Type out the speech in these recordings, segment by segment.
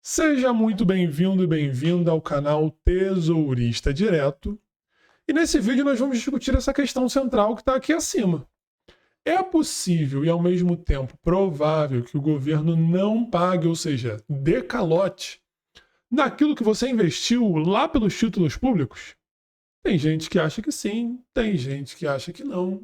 Seja muito bem-vindo e bem-vinda ao canal Tesourista Direto. E nesse vídeo nós vamos discutir essa questão central que está aqui acima. É possível e ao mesmo tempo provável que o governo não pague, ou seja, dê calote, naquilo que você investiu lá pelos títulos públicos? Tem gente que acha que sim, tem gente que acha que não.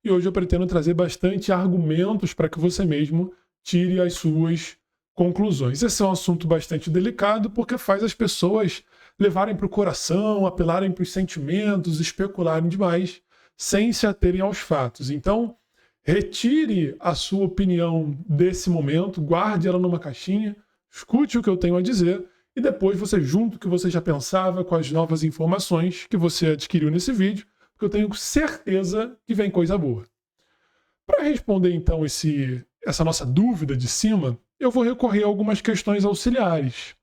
E hoje eu pretendo trazer bastante argumentos para que você mesmo tire as suas conclusões. Esse é um assunto bastante delicado porque faz as pessoas levarem para o coração, apelarem para os sentimentos, especularem demais, sem se aterem aos fatos. Então, retire a sua opinião desse momento, guarde ela numa caixinha, escute o que eu tenho a dizer e depois você junta o que você já pensava com as novas informações que você adquiriu nesse vídeo, porque eu tenho certeza que vem coisa boa. Para responder então essa nossa dúvida de cima, eu vou recorrer a algumas questões auxiliares.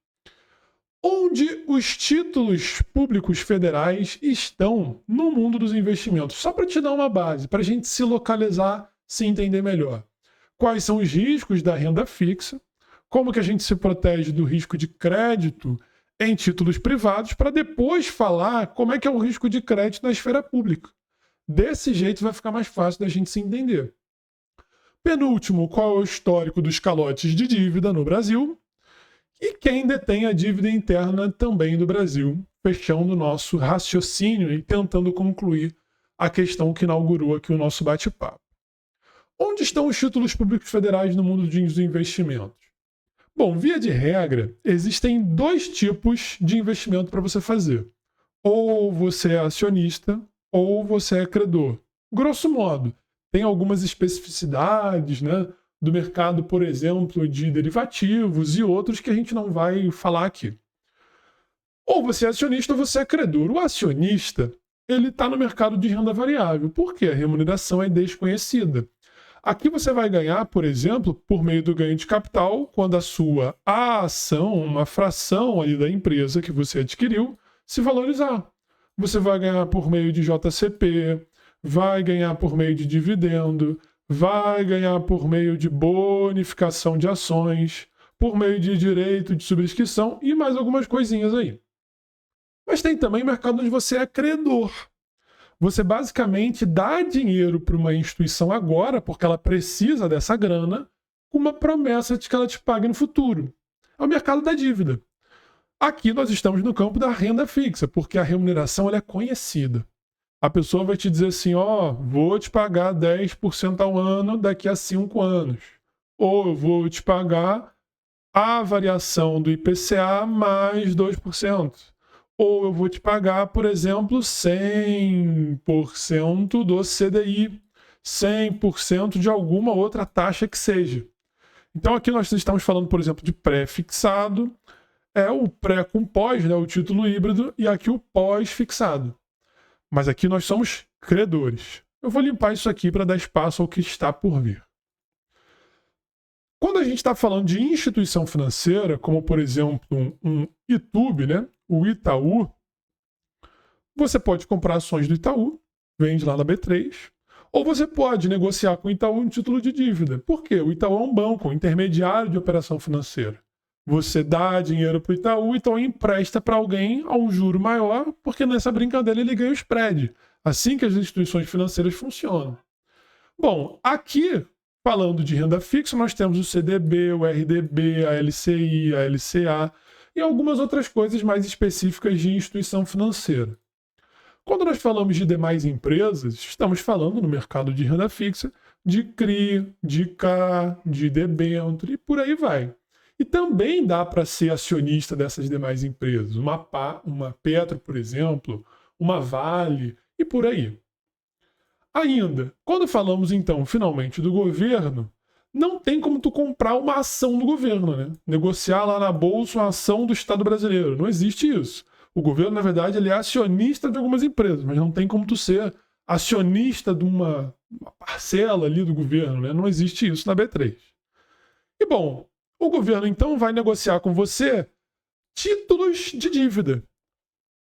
Onde os títulos públicos federais estão no mundo dos investimentos? Só para te dar uma base, para a gente se localizar, se entender melhor. Quais são os riscos da renda fixa? Como que a gente se protege do risco de crédito em títulos privados, para depois falar como é que é o risco de crédito na esfera pública. Desse jeito vai ficar mais fácil da gente se entender. Penúltimo, qual é o histórico dos calotes de dívida no Brasil? E quem detém a dívida interna também do Brasil, fechando o nosso raciocínio e tentando concluir a questão que inaugurou aqui o nosso bate-papo. Onde estão os títulos públicos federais no mundo dos investimentos? Bom, via de regra, existem dois tipos de investimento para você fazer. Ou você é acionista, ou você é credor. Grosso modo, tem algumas especificidades, do mercado, por exemplo, de derivativos e outros que a gente não vai falar aqui. Ou você é acionista ou você é credor. O acionista, ele está no mercado de renda variável, porque a remuneração é desconhecida. Aqui você vai ganhar, por exemplo, por meio do ganho de capital, quando a sua ação, uma fração ali da empresa que você adquiriu, se valorizar. Você vai ganhar por meio de JCP, vai ganhar por meio de dividendo, vai ganhar por meio de bonificação de ações, por meio de direito de subscrição e mais algumas coisinhas aí. Mas tem também o mercado onde você é credor. Você basicamente dá dinheiro para uma instituição agora, porque ela precisa dessa grana, com uma promessa de que ela te pague no futuro. É o mercado da dívida. Aqui nós estamos no campo da renda fixa, porque a remuneração ela é conhecida. A pessoa vai te dizer assim, vou te pagar 10% ao ano daqui a 5 anos. Ou eu vou te pagar a variação do IPCA mais 2%. Ou eu vou te pagar, por exemplo, 100% do CDI, 100% de alguma outra taxa que seja. Então aqui nós estamos falando, por exemplo, de pré-fixado, é o pré com pós, o título híbrido, e aqui o pós-fixado. Mas aqui nós somos credores. Eu vou limpar isso aqui para dar espaço ao que está por vir. Quando a gente está falando de instituição financeira, como por exemplo um Itub, o Itaú, você pode comprar ações do Itaú, vende lá na B3, ou você pode negociar com o Itaú um título de dívida. Por quê? O Itaú é um banco, um intermediário de operação financeira. Você dá dinheiro para o Itaú, então empresta para alguém a um juro maior, porque nessa brincadeira ele ganha o spread. Assim que as instituições financeiras funcionam. Bom, aqui, falando de renda fixa, nós temos o CDB, o RDB, a LCI, a LCA e algumas outras coisas mais específicas de instituição financeira. Quando nós falamos de demais empresas, estamos falando no mercado de renda fixa de CRI, de CA, de debênture e por aí vai. E também dá para ser acionista dessas demais empresas, uma Petro, por exemplo, uma Vale e por aí. Ainda, quando falamos então finalmente do governo, não tem como tu comprar uma ação do governo, negociar lá na bolsa uma ação do Estado brasileiro, não existe isso. O governo, na verdade, ele é acionista de algumas empresas, mas não tem como tu ser acionista de uma parcela ali do governo, não existe isso na B3. E bom, o governo, então, vai negociar com você títulos de dívida.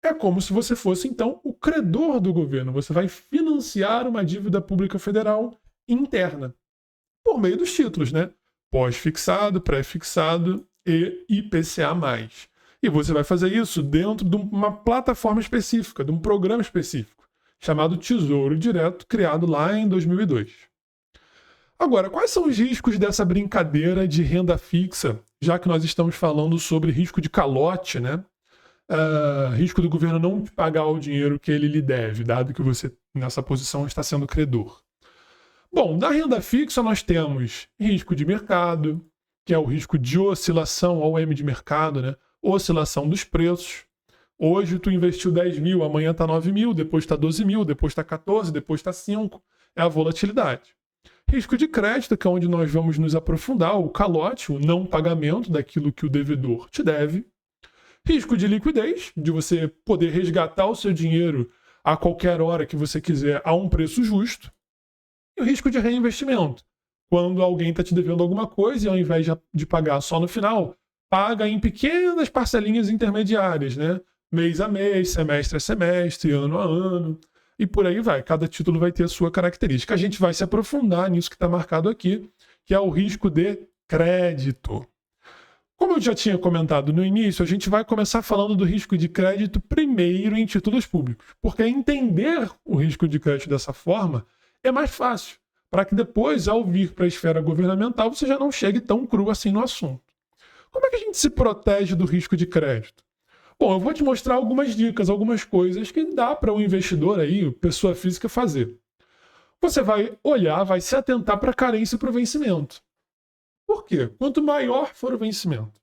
É como se você fosse, então, o credor do governo. Você vai financiar uma dívida pública federal interna por meio dos títulos, pós-fixado, pré-fixado e IPCA+. E você vai fazer isso dentro de uma plataforma específica, de um programa específico, chamado Tesouro Direto, criado lá em 2002. Agora, quais são os riscos dessa brincadeira de renda fixa, já que nós estamos falando sobre risco de calote, né? Risco do governo não te pagar o dinheiro que ele lhe deve, dado que você, nessa posição, está sendo credor. Bom, na renda fixa nós temos risco de mercado, que é o risco de oscilação, OM de mercado, né? Oscilação dos preços. Hoje tu investiu 10 mil, amanhã está 9 mil, depois está 12 mil, depois está 14, depois está 5. É a volatilidade. Risco de crédito, que é onde nós vamos nos aprofundar, o calote, o não pagamento daquilo que o devedor te deve. Risco de liquidez, de você poder resgatar o seu dinheiro a qualquer hora que você quiser a um preço justo. E o risco de reinvestimento, quando alguém está te devendo alguma coisa e ao invés de pagar só no final, paga em pequenas parcelinhas intermediárias, né? Mês a mês, semestre a semestre, ano a ano, e por aí vai. Cada título vai ter a sua característica. A gente vai se aprofundar nisso que está marcado aqui, que é o risco de crédito. Como eu já tinha comentado no início, a gente vai começar falando do risco de crédito primeiro em títulos públicos, porque entender o risco de crédito dessa forma é mais fácil, para que depois, ao vir para a esfera governamental, você já não chegue tão cru assim no assunto. Como é que a gente se protege do risco de crédito? Bom, eu vou te mostrar algumas dicas, algumas coisas que dá para um investidor aí, pessoa física, fazer. Você vai olhar, vai se atentar para a carência e para o vencimento. Por quê? Quanto maior for o vencimento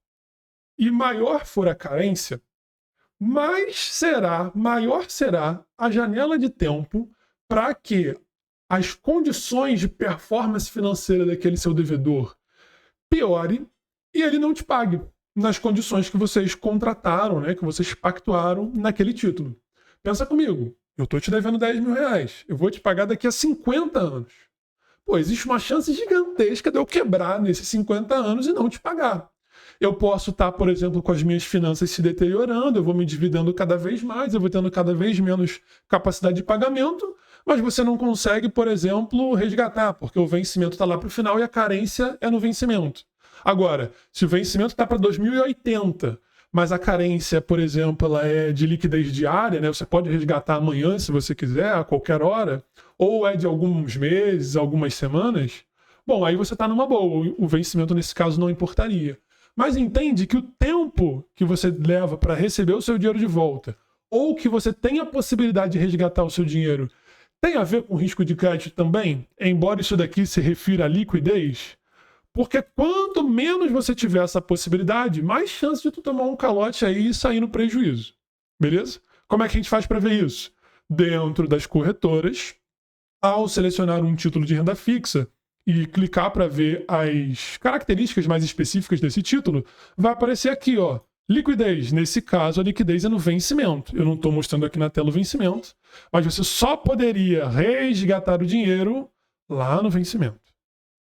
e maior for a carência, maior será a janela de tempo para que as condições de performance financeira daquele seu devedor piore e ele não te pague nas condições que vocês contrataram, né, que vocês pactuaram naquele título. Pensa comigo, eu estou te devendo 10 mil reais, eu vou te pagar daqui a 50 anos. Pô, existe uma chance gigantesca de eu quebrar nesses 50 anos e não te pagar. Eu posso estar, por exemplo, com as minhas finanças se deteriorando, eu vou me endividando cada vez mais, eu vou tendo cada vez menos capacidade de pagamento, mas você não consegue, por exemplo, resgatar, porque o vencimento está lá para o final e a carência é no vencimento. Agora, se o vencimento está para 2080, mas a carência, por exemplo, ela é de liquidez diária, né? Você pode resgatar amanhã, se você quiser, a qualquer hora, ou é de alguns meses, algumas semanas, bom, aí você está numa boa. O vencimento, nesse caso, não importaria. Mas entende que o tempo que você leva para receber o seu dinheiro de volta, ou que você tem a possibilidade de resgatar o seu dinheiro, tem a ver com risco de crédito também, embora isso daqui se refira à liquidez. Porque quanto menos você tiver essa possibilidade, mais chance de tu tomar um calote aí e sair no prejuízo. Beleza? Como é que a gente faz para ver isso? Dentro das corretoras, ao selecionar um título de renda fixa e clicar para ver as características mais específicas desse título, vai aparecer aqui, ó, liquidez. Nesse caso, a liquidez é no vencimento. Eu não estou mostrando aqui na tela o vencimento, mas você só poderia resgatar o dinheiro lá no vencimento.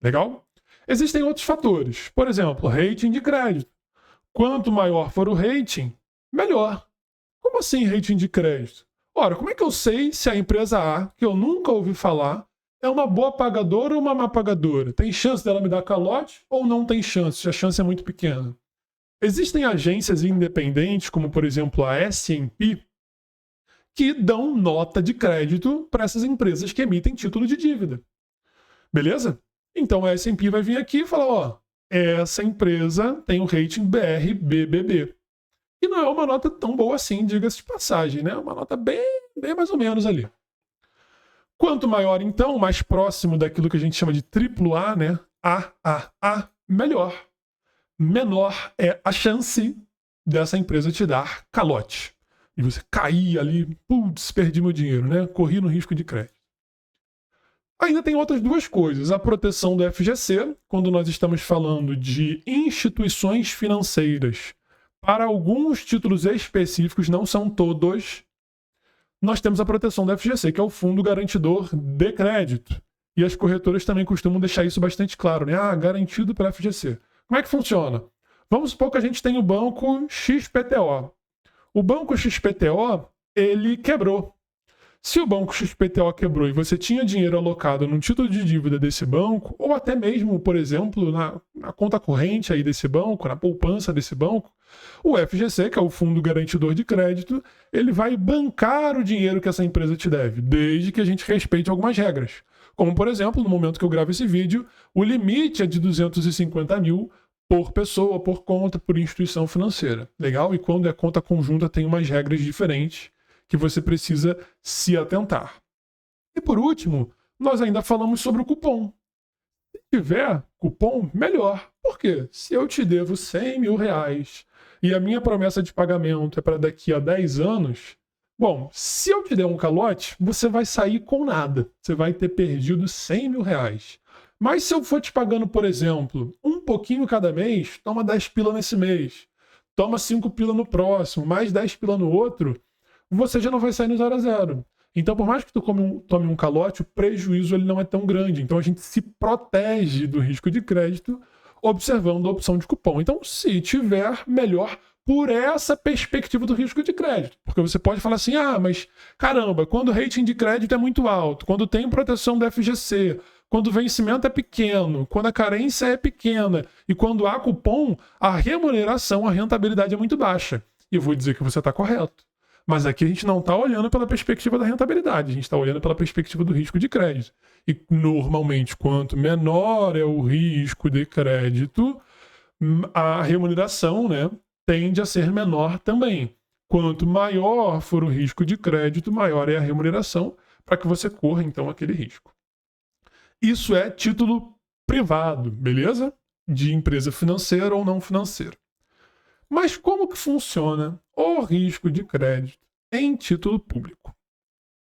Legal? Existem outros fatores. Por exemplo, rating de crédito. Quanto maior for o rating, melhor. Como assim rating de crédito? Ora, como é que eu sei se a empresa A, que eu nunca ouvi falar, é uma boa pagadora ou uma má pagadora? Tem chance dela me dar calote ou não tem chance? Se a chance é muito pequena. Existem agências independentes, como por exemplo a S&P, que dão nota de crédito para essas empresas que emitem título de dívida. Beleza? Então a S&P vai vir aqui e falar, ó, essa empresa tem o rating BR-BBB. E não é uma nota tão boa assim, diga-se de passagem, né? Uma nota bem mais ou menos ali. Quanto maior, então, mais próximo daquilo que a gente chama de AAA, né? AAA, melhor. Menor é a chance dessa empresa te dar calote. E você cair ali, putz, perdi meu dinheiro, né? Corri no risco de crédito. Ainda tem outras duas coisas. A proteção do FGC, quando nós estamos falando de instituições financeiras. Para alguns títulos específicos, não são todos, nós temos a proteção do FGC, que é o Fundo Garantidor de Crédito. E as corretoras também costumam deixar isso bastante claro, né? Garantido pela FGC. Como é que funciona? Vamos supor que a gente tem o banco XPTO. O banco XPTO, ele quebrou. Se o banco XPTO quebrou e você tinha dinheiro alocado num título de dívida desse banco, ou até mesmo, por exemplo, na conta corrente aí desse banco, na poupança desse banco, o FGC, que é o Fundo Garantidor de Crédito, ele vai bancar o dinheiro que essa empresa te deve, desde que a gente respeite algumas regras. Como, por exemplo, no momento que eu gravo esse vídeo, o limite é de 250 mil por pessoa, por conta, por instituição financeira. Legal? E quando é conta conjunta, tem umas regras diferentes que você precisa se atentar. E por último, nós ainda falamos sobre o cupom. Se tiver cupom, melhor. Por quê? Se eu te devo 100 mil reais e a minha promessa de pagamento é para daqui a 10 anos, bom, se eu te der um calote, você vai sair com nada. Você vai ter perdido 100 mil reais. Mas se eu for te pagando, por exemplo, um pouquinho cada mês, toma 10 pila nesse mês, toma 5 pila no próximo, mais 10 pila no outro, você já não vai sair no 0 a 0. Então, por mais que tu tome um calote, o prejuízo ele não é tão grande. Então, a gente se protege do risco de crédito observando a opção de cupom. Então, se tiver, melhor por essa perspectiva do risco de crédito. Porque você pode falar assim, mas caramba, quando o rating de crédito é muito alto, quando tem proteção da FGC, quando o vencimento é pequeno, quando a carência é pequena e quando há cupom, a remuneração, a rentabilidade é muito baixa. E eu vou dizer que você está correto. Mas aqui a gente não está olhando pela perspectiva da rentabilidade, a gente está olhando pela perspectiva do risco de crédito. E normalmente, quanto menor é o risco de crédito, a remuneração, né, tende a ser menor também. Quanto maior for o risco de crédito, maior é a remuneração para que você corra, então, aquele risco. Isso é título privado, beleza? De empresa financeira ou não financeira. Mas como que funciona o risco de crédito em título público?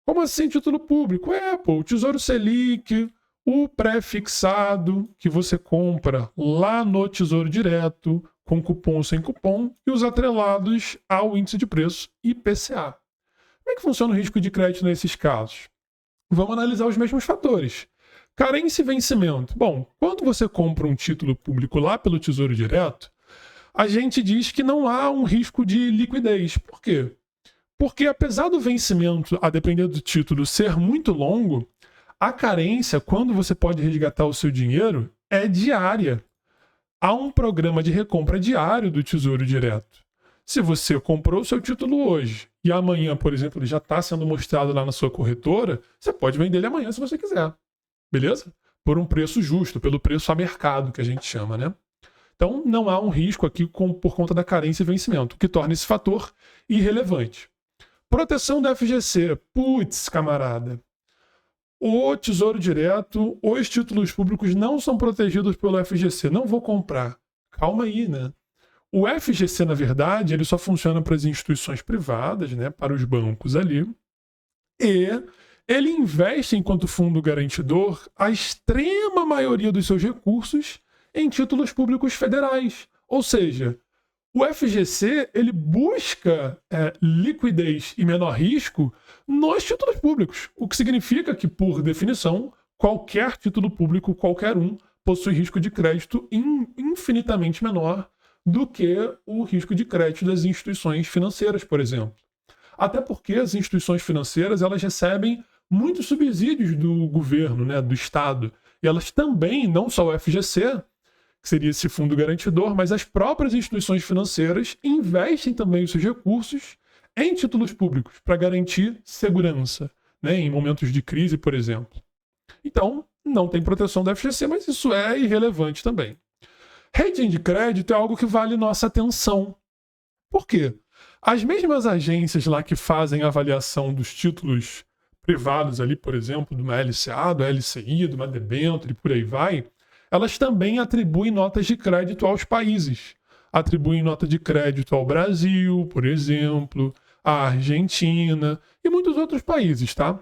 Como assim título público? O Tesouro Selic, o pré-fixado que você compra lá no Tesouro Direto, com cupom ou sem cupom, e os atrelados ao índice de preço IPCA. Como é que funciona o risco de crédito nesses casos? Vamos analisar os mesmos fatores. Carência e vencimento. Bom, quando você compra um título público lá pelo Tesouro Direto, a gente diz que não há um risco de liquidez. Por quê? Porque apesar do vencimento, a depender do título, ser muito longo, a carência, quando você pode resgatar o seu dinheiro, é diária. Há um programa de recompra diário do Tesouro Direto. Se você comprou o seu título hoje e amanhã, por exemplo, ele já está sendo mostrado lá na sua corretora, você pode vender ele amanhã se você quiser. Beleza? Por um preço justo, pelo preço a mercado, que a gente chama, né? Então, não há um risco aqui por conta da carência e vencimento, o que torna esse fator irrelevante. Proteção da FGC. Putz, camarada. O Tesouro Direto, os títulos públicos não são protegidos pelo FGC. Não vou comprar. Calma aí, né? O FGC, na verdade, ele só funciona para as instituições privadas, né? Para os bancos ali. E ele investe, enquanto fundo garantidor, a extrema maioria dos seus recursos em títulos públicos federais. Ou seja, o FGC ele busca liquidez e menor risco nos títulos públicos, o que significa que, por definição, qualquer título público, qualquer um, possui risco de crédito infinitamente menor do que o risco de crédito das instituições financeiras, por exemplo. Até porque as instituições financeiras elas recebem muitos subsídios do governo, né, do Estado, e elas também, não só o FGC, que seria esse fundo garantidor, mas as próprias instituições financeiras investem também os seus recursos em títulos públicos para garantir segurança, né, em momentos de crise, por exemplo. Então, não tem proteção da FGC, mas isso é irrelevante também. Rating de crédito é algo que vale nossa atenção. Por quê? As mesmas agências lá que fazem a avaliação dos títulos privados ali, por exemplo, de uma LCA, do LCI, de uma debênture e por aí vai, elas também atribuem notas de crédito aos países. Atribuem nota de crédito ao Brasil, por exemplo, à Argentina e muitos outros países, tá?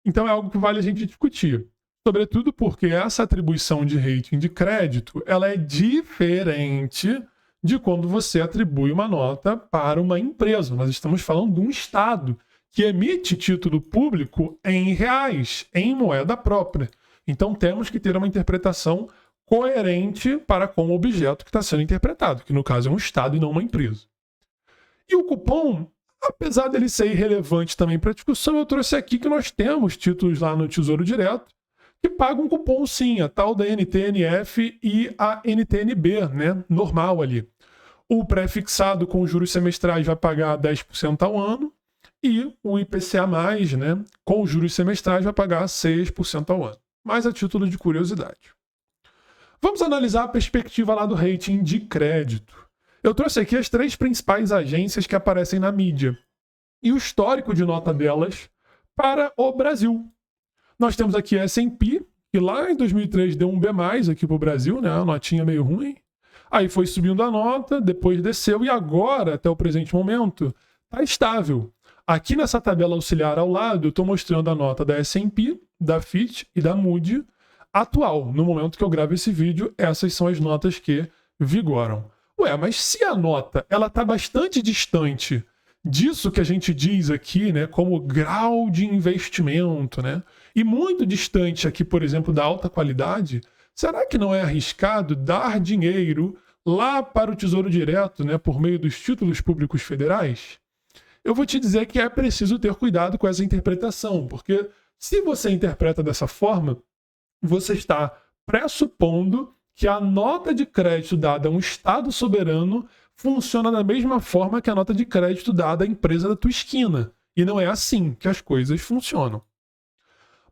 Então é algo que vale a gente discutir. Sobretudo porque essa atribuição de rating de crédito, ela é diferente de quando você atribui uma nota para uma empresa. Nós estamos falando de um Estado que emite título público em reais, em moeda própria. Então temos que ter uma interpretação coerente para com o objeto que está sendo interpretado, que no caso é um Estado e não uma empresa. E o cupom, Apesar dele ser irrelevante também para a discussão, eu trouxe aqui que nós temos títulos lá no Tesouro Direto que pagam cupom sim, a tal da NTNF e a NTNB, né? Normal ali. O pré-fixado com juros semestrais vai pagar 10% ao ano e o IPCA+, né, com juros semestrais vai pagar 6% ao ano. Mas a título de curiosidade. Vamos analisar a perspectiva lá do rating de crédito. Eu trouxe aqui as 3 principais agências que aparecem na mídia e o histórico de nota delas para o Brasil. Nós temos aqui a S&P, que lá em 2003 deu um B+, aqui para o Brasil, né, uma notinha meio ruim. Aí foi subindo a nota, depois desceu e agora, até o presente momento, está estável. Aqui nessa tabela auxiliar ao lado, eu estou mostrando a nota da S&P, da Fitch e da Moody atual. No momento que eu gravo esse vídeo, essas são as notas que vigoram. Ué, mas se a nota ela está bastante distante disso que a gente diz aqui, né, como grau de investimento, né, e muito distante aqui, por exemplo, da alta qualidade, será que não é arriscado dar dinheiro lá para o Tesouro Direto, né, por meio dos títulos públicos federais? Eu vou te dizer que é preciso ter cuidado com essa interpretação, porque se você interpreta dessa forma, você está pressupondo que a nota de crédito dada a um Estado soberano funciona da mesma forma que a nota de crédito dada à empresa da tua esquina. E não é assim que as coisas funcionam.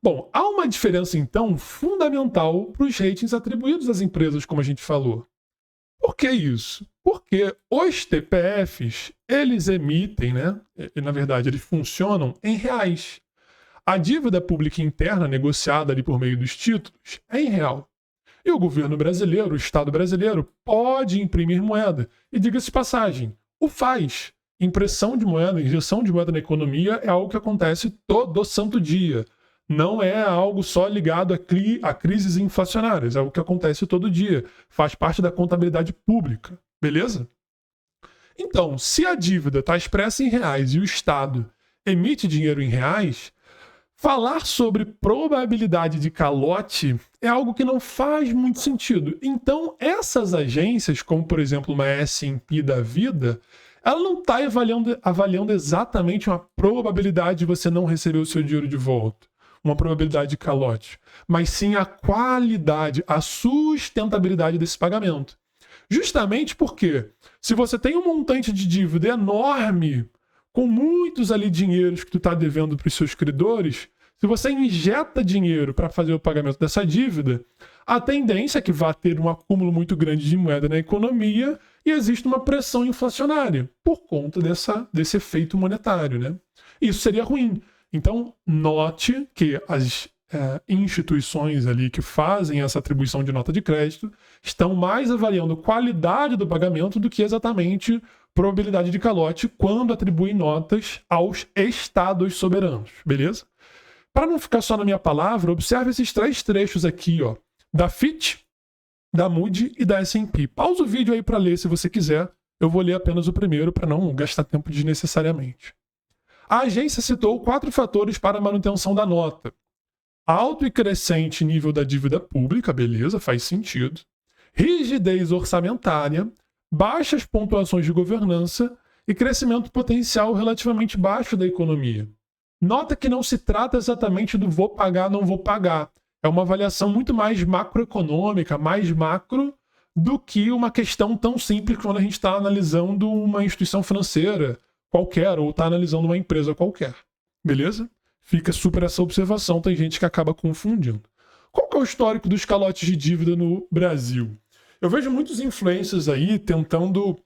Bom, há uma diferença, então, fundamental para os ratings atribuídos às empresas, como a gente falou. Por que isso? Porque os TPFs, eles emitem, né? E, na verdade, eles funcionam em reais. A dívida pública interna negociada ali por meio dos títulos é em real. E o governo brasileiro, o Estado brasileiro, pode imprimir moeda. E diga-se de passagem, o faz. Impressão de moeda, injeção de moeda na economia é algo que acontece todo santo dia. Não é algo só ligado a crises inflacionárias, é algo que acontece todo dia. Faz parte da contabilidade pública, beleza? Então, se a dívida está expressa em reais e o Estado emite dinheiro em reais, falar sobre probabilidade de calote é algo que não faz muito sentido. Então, essas agências, como por exemplo uma S&P da vida, ela não está avaliando exatamente uma probabilidade de você não receber o seu dinheiro de volta, uma probabilidade de calote, mas sim a qualidade, a sustentabilidade desse pagamento. Justamente porque, se você tem um montante de dívida enorme, com muitos ali dinheiros que tu está devendo para os seus credores, se você injeta dinheiro para fazer o pagamento dessa dívida, a tendência é que vá ter um acúmulo muito grande de moeda na economia e existe uma pressão inflacionária por conta desse efeito monetário, né? Isso seria ruim. Então, note que as instituições ali que fazem essa atribuição de nota de crédito estão mais avaliando qualidade do pagamento do que exatamente probabilidade de calote quando atribuem notas aos estados soberanos, beleza? Para não ficar só na minha palavra, observe esses 3 trechos aqui, ó, da Fitch, da Moody e da S&P. Pausa o vídeo aí para ler se você quiser. Eu vou ler apenas o primeiro para não gastar tempo desnecessariamente. A agência citou 4 fatores para a manutenção da nota. Alto e crescente nível da dívida pública, beleza, faz sentido. Rigidez orçamentária, baixas pontuações de governança e crescimento potencial relativamente baixo da economia. Nota que não se trata exatamente do vou pagar, não vou pagar. É uma avaliação muito mais macroeconômica, mais macro, do que uma questão tão simples quando a gente está analisando uma instituição financeira qualquer ou está analisando uma empresa qualquer. Beleza? Fica super essa observação, tem gente que acaba confundindo. Qual que é o histórico dos calotes de dívida no Brasil? Eu vejo muitos influencers aí tentando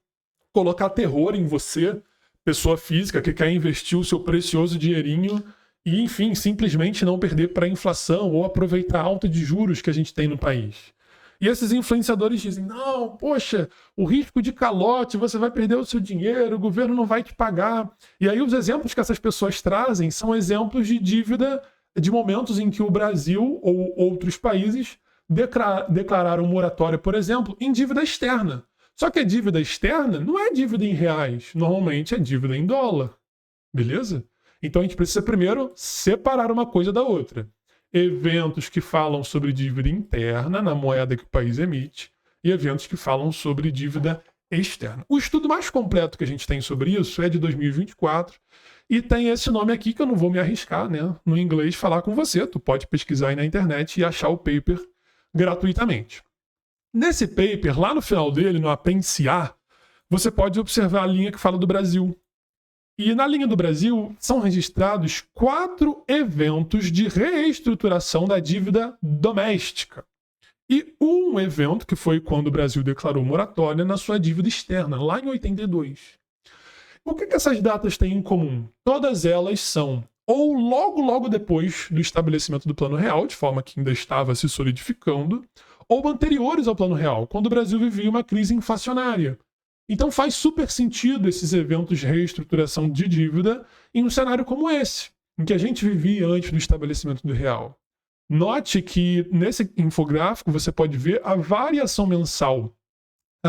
colocar terror em você, pessoa física que quer investir o seu precioso dinheirinho e, enfim, simplesmente não perder para a inflação ou aproveitar a alta de juros que a gente tem no país. E esses influenciadores dizem, não, poxa, o risco de calote, você vai perder o seu dinheiro, o governo não vai te pagar. E aí os exemplos que essas pessoas trazem são exemplos de dívida de momentos em que o Brasil ou outros países declararam moratória, por exemplo, em dívida externa. Só que a dívida externa não é dívida em reais, normalmente é dívida em dólar. Beleza? Então a gente precisa primeiro separar uma coisa da outra. Eventos que falam sobre dívida interna na moeda que o país emite e eventos que falam sobre dívida externa. O estudo mais completo que a gente tem sobre isso é de 2024 e tem esse nome aqui que eu não vou me arriscar, né, no inglês, falar com você. Tu pode pesquisar aí na internet e achar o paper gratuitamente. Nesse paper, lá no final dele, no apêndice A, você pode observar a linha que fala do Brasil. E na linha do Brasil são registrados 4 eventos de reestruturação da dívida doméstica. E um evento que foi quando o Brasil declarou moratória na sua dívida externa, lá em 82. O que essas datas têm em comum? Todas elas são ou logo depois do estabelecimento do Plano Real, de forma que ainda estava se solidificando, ou anteriores ao Plano Real, quando o Brasil vivia uma crise inflacionária. Então faz super sentido esses eventos de reestruturação de dívida em um cenário como esse, em que a gente vivia antes do estabelecimento do real. Note que nesse infográfico você pode ver a variação mensal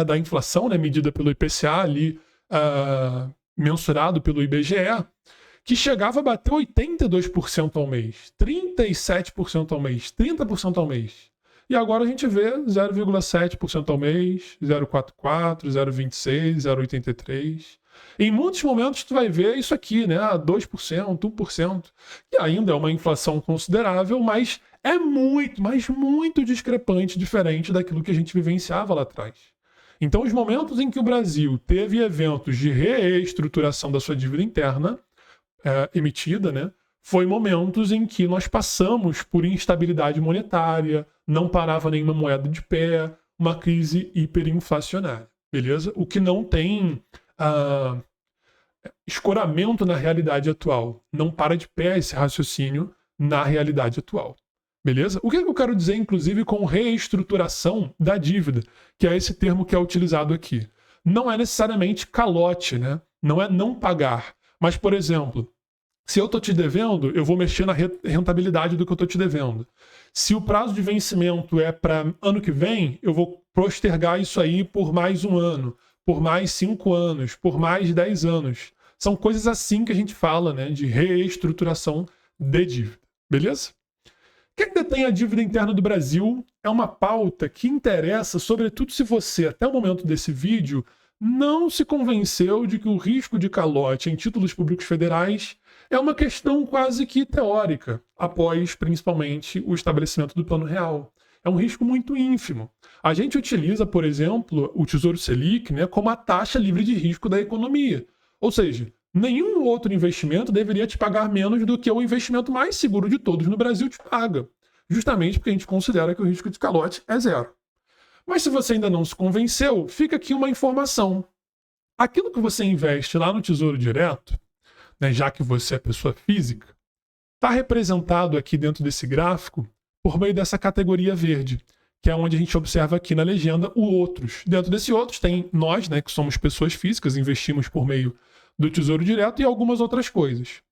da inflação, né, medida pelo IPCA ali, mensurado pelo IBGE, que chegava a bater 82% ao mês, 37% ao mês, 30% ao mês. E agora a gente vê 0,7% ao mês, 0,44%, 0,26%, 0,83%. Em muitos momentos tu vai ver isso aqui, né? 2%, 1%, que ainda é uma inflação considerável, mas é muito discrepante, diferente daquilo que a gente vivenciava lá atrás. Então, os momentos em que o Brasil teve eventos de reestruturação da sua dívida interna emitida, né? Foi momentos em que nós passamos por instabilidade monetária, não parava nenhuma moeda de pé, uma crise hiperinflacionária, beleza? O que não tem escoramento na realidade atual. Não para de pé esse raciocínio na realidade atual, beleza? O que eu quero dizer, inclusive, com reestruturação da dívida, que é esse termo que é utilizado aqui? Não é necessariamente calote, né? Não é não pagar. Mas, por exemplo, se eu estou te devendo, eu vou mexer na rentabilidade do que eu estou te devendo. Se o prazo de vencimento é para ano que vem, eu vou postergar isso aí por mais 1 ano, por mais 5 anos, por mais 10 anos. São coisas assim que a gente fala, né, de reestruturação de dívida. Beleza? Quem detém a dívida interna do Brasil é uma pauta que interessa, sobretudo se você, até o momento desse vídeo, não se convenceu de que o risco de calote em títulos públicos federais é uma questão quase que teórica, após principalmente o estabelecimento do Plano Real. É um risco muito ínfimo. A gente utiliza, por exemplo, o Tesouro Selic, né, como a taxa livre de risco da economia. Ou seja, nenhum outro investimento deveria te pagar menos do que o investimento mais seguro de todos no Brasil te paga. Justamente porque a gente considera que o risco de calote é 0. Mas se você ainda não se convenceu, fica aqui uma informação. Aquilo que você investe lá no Tesouro Direto, né, já que você é pessoa física, está representado aqui dentro desse gráfico por meio dessa categoria verde, que é onde a gente observa aqui na legenda o outros. Dentro desse outros tem nós, né, que somos pessoas físicas, investimos por meio do Tesouro Direto e algumas outras coisas.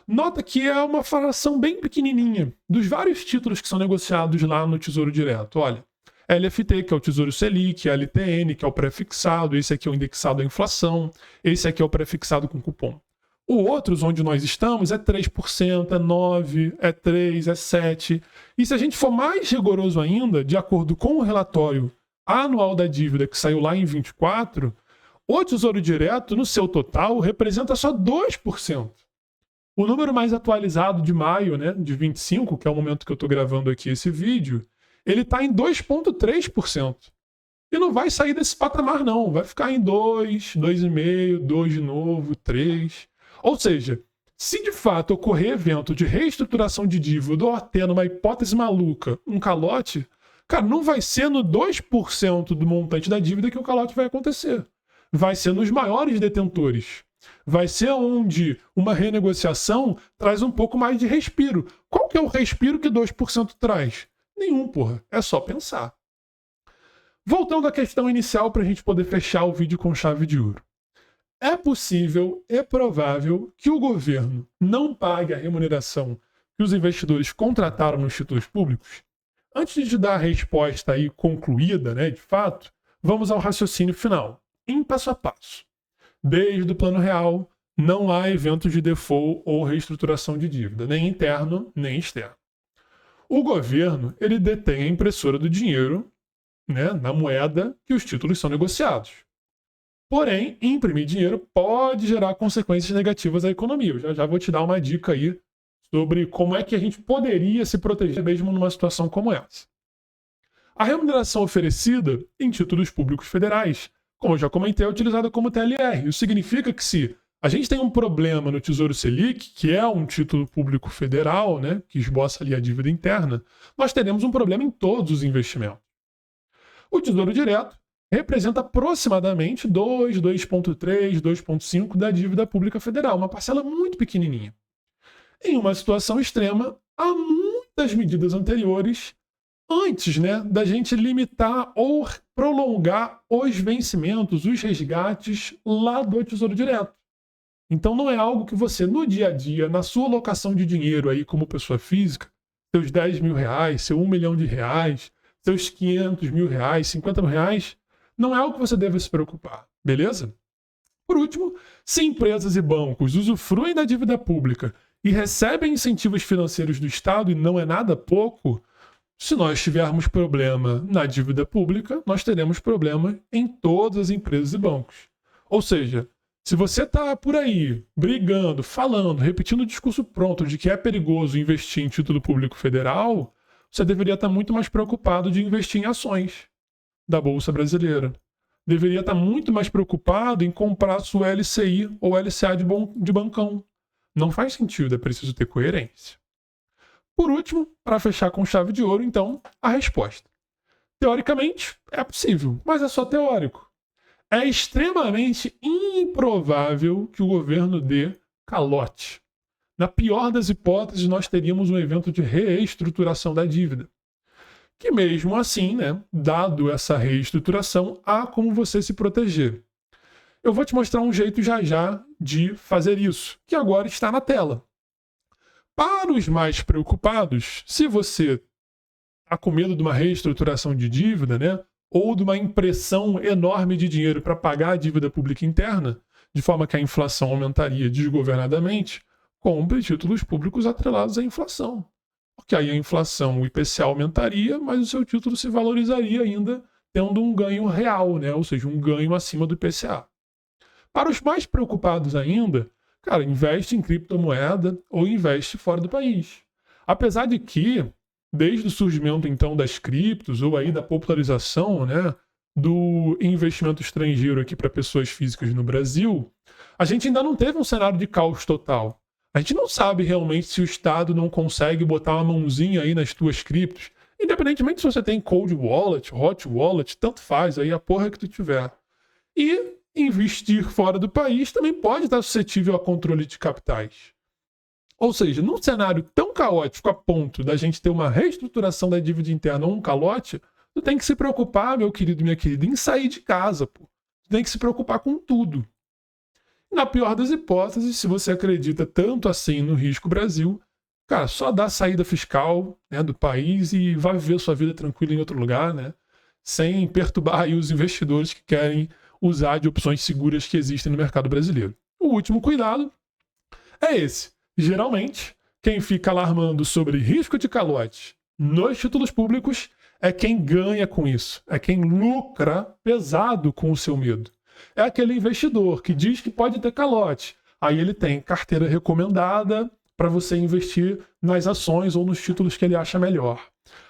Nota que é uma fração bem pequenininha dos vários títulos que são negociados lá no Tesouro Direto. Olha, LFT, que é o Tesouro Selic, LTN, que é o pré-fixado, esse aqui é o indexado à inflação, esse aqui é o pré-fixado com cupom. O outros, onde nós estamos, é 3%, é 9%, é 3%, é 7%. E se a gente for mais rigoroso ainda, de acordo com o relatório anual da dívida que saiu lá em 24, o Tesouro Direto, no seu total, representa só 2%. O número mais atualizado de maio, né, de 25, que é o momento que eu estou gravando aqui esse vídeo, ele está em 2,3%. E não vai sair desse patamar, não. Vai ficar em 2, 2,5, 2 de novo, 3. Ou seja, se de fato ocorrer evento de reestruturação de dívida ou até numa hipótese maluca, um calote, cara, não vai ser no 2% do montante da dívida que o calote vai acontecer. Vai ser nos maiores detentores. Vai ser onde uma renegociação traz um pouco mais de respiro. Qual que é o respiro que 2% traz? Nenhum, porra. É só pensar. Voltando à questão inicial para a gente poder fechar o vídeo com chave de ouro. É possível e provável que o governo não pague a remuneração que os investidores contrataram nos títulos públicos? Antes de dar a resposta aí concluída, né, de fato, vamos ao raciocínio final, em passo a passo. Desde o Plano Real, não há eventos de default ou reestruturação de dívida, nem interno, nem externo. O governo, ele detém a impressora do dinheiro, né, na moeda que os títulos são negociados. Porém, imprimir dinheiro pode gerar consequências negativas à economia. Eu já vou te dar uma dica aí sobre como é que a gente poderia se proteger mesmo numa situação como essa. A remuneração oferecida em títulos públicos federais, como eu já comentei, é utilizada como TLR. Isso significa que se a gente tem um problema no Tesouro Selic, que é um título público federal, né, que esboça ali a dívida interna, nós teremos um problema em todos os investimentos. O Tesouro Direto representa aproximadamente 2,3, 2,5 da dívida pública federal, uma parcela muito pequenininha. Em uma situação extrema, há muitas medidas anteriores antes, né, da gente limitar ou prolongar os vencimentos, os resgates lá do Tesouro Direto. Então não é algo que você, no dia a dia, na sua alocação de dinheiro aí como pessoa física, seus 10 mil reais, seu 1 milhão de reais, seus 500 mil reais, 50 mil reais, não é algo que você deve se preocupar, beleza? Por último, se empresas e bancos usufruem da dívida pública e recebem incentivos financeiros do Estado, e não é nada pouco, se nós tivermos problema na dívida pública, nós teremos problema em todas as empresas e bancos. Ou seja, se você está por aí brigando, falando, repetindo o discurso pronto de que é perigoso investir em título público federal, você deveria estar muito mais preocupado de investir em ações da Bolsa Brasileira. Deveria estar muito mais preocupado em comprar sua LCI ou LCA de bancão. Não faz sentido, é preciso ter coerência. Por último, para fechar com chave de ouro, então, a resposta. Teoricamente, é possível, mas é só teórico. É extremamente improvável que o governo dê calote. Na pior das hipóteses, nós teríamos um evento de reestruturação da dívida. Que mesmo assim, né, dado essa reestruturação, há como você se proteger. Eu vou te mostrar um jeito já de fazer isso, que agora está na tela. Para os mais preocupados, se você está com medo de uma reestruturação de dívida, né, ou de uma impressão enorme de dinheiro para pagar a dívida pública interna, de forma que a inflação aumentaria desgovernadamente, compre títulos públicos atrelados à inflação. Porque aí a inflação, o IPCA aumentaria, mas o seu título se valorizaria ainda, tendo um ganho real, né, ou seja, um ganho acima do IPCA. Para os mais preocupados ainda, cara, investe em criptomoeda ou investe fora do país. Apesar de que, desde o surgimento então das criptos ou aí da popularização, né, do investimento estrangeiro aqui para pessoas físicas no Brasil, a gente ainda não teve um cenário de caos total. A gente não sabe realmente se o Estado não consegue botar uma mãozinha aí nas tuas criptos, independentemente se você tem cold wallet, hot wallet, tanto faz aí a porra que tu tiver. E investir fora do país também pode estar suscetível a controle de capitais. Ou seja, num cenário tão caótico a ponto da gente ter uma reestruturação da dívida interna ou um calote, tu tem que se preocupar, meu querido e minha querida, em sair de casa, pô. Tu tem que se preocupar com tudo. Na pior das hipóteses, se você acredita tanto assim no risco Brasil, cara, só dá saída fiscal, né, do país e vai viver sua vida tranquila em outro lugar, né, sem perturbar aí os investidores que querem usar de opções seguras que existem no mercado brasileiro. O último cuidado é esse. Geralmente, quem fica alarmando sobre risco de calote nos títulos públicos é quem ganha com isso, é quem lucra pesado com o seu medo. É aquele investidor que diz que pode ter calote. Aí ele tem carteira recomendada para você investir nas ações ou nos títulos que ele acha melhor.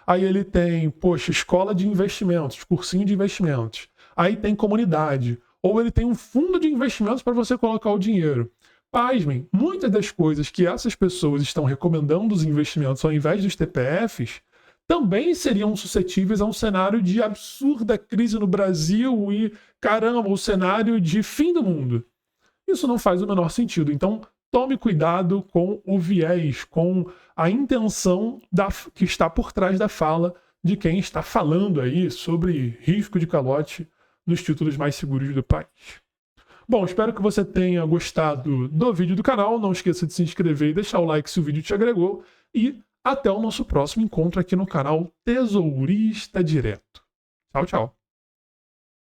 Aí ele tem, escola de investimentos, cursinho de investimentos. Aí tem comunidade. Ou ele tem um fundo de investimentos para você colocar o dinheiro. Pasmem, muitas das coisas que essas pessoas estão recomendando os investimentos ao invés dos TPFs também seriam suscetíveis a um cenário de absurda crise no Brasil e, caramba, o cenário de fim do mundo. Isso não faz o menor sentido. Então, tome cuidado com o viés, com a intenção que está por trás da fala de quem está falando aí sobre risco de calote nos títulos mais seguros do país. Bom, espero que você tenha gostado do vídeo do canal. Não esqueça de se inscrever e deixar o like se o vídeo te agregou. E até o nosso próximo encontro aqui no canal Tesourista Direto. Tchau, tchau.